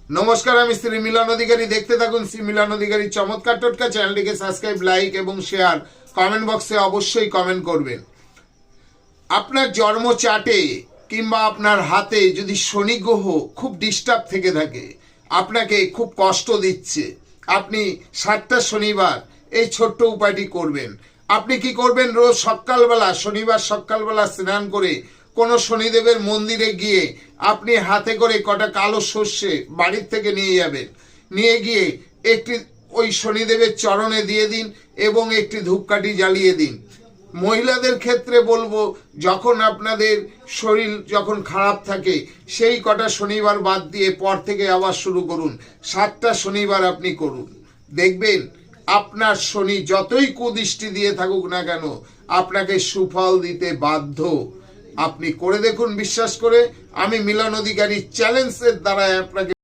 নমস্কার, আমি শ্রী মিলন অধিকারী। দেখতে থাকুন শ্রী মিলন অধিকারী চমৎকার টোটকা। চ্যানেলটিকে সাবস্ক্রাইব, লাইক এবং শেয়ার, কমেন্ট বক্সে অবশ্যই কমেন্ট করবেন। আপনার জন্ম চার্টে কিংবা আপনার হাতে যদি শনি গ্রহ খুব ডিস্টার্ব থেকে থাকে, আপনাকে খুব কষ্ট দিচ্ছে, আপনি 7টা শনিবার এই ছোট্ট উপায়টি করবেন। আপনি কি করবেন? রোজ সকালবেলা, শনিবার সকালবেলা স্নান করে কোনো শনিদেবের মন্দিরে গিয়ে আপনি হাতে করে কটা কালো সর্ষে বাড়ির থেকে নিয়ে যাবেন। নিয়ে গিয়ে একটি ওই শনিদেবের চরণে দিয়ে দিন এবং একটি ধূপকাঠি জ্বালিয়ে দিন। মহিলাদের ক্ষেত্রে বলবো, যখন আপনাদের শরীর যখন খারাপ থাকে সেই কটা শনিবার বাদ দিয়ে পর থেকে আবার শুরু করুন। 7টা শনিবার আপনি করুন, দেখবেন আপনার শনি যতই কুদৃষ্টি দিয়ে থাকুক না কেন আপনাকে সুফল দিতে বাধ্য। আপনি করে দেখুন, বিশ্বাস করে। আমি মিলন অধিকারী চ্যালেঞ্জের দ্বারা আপনাকে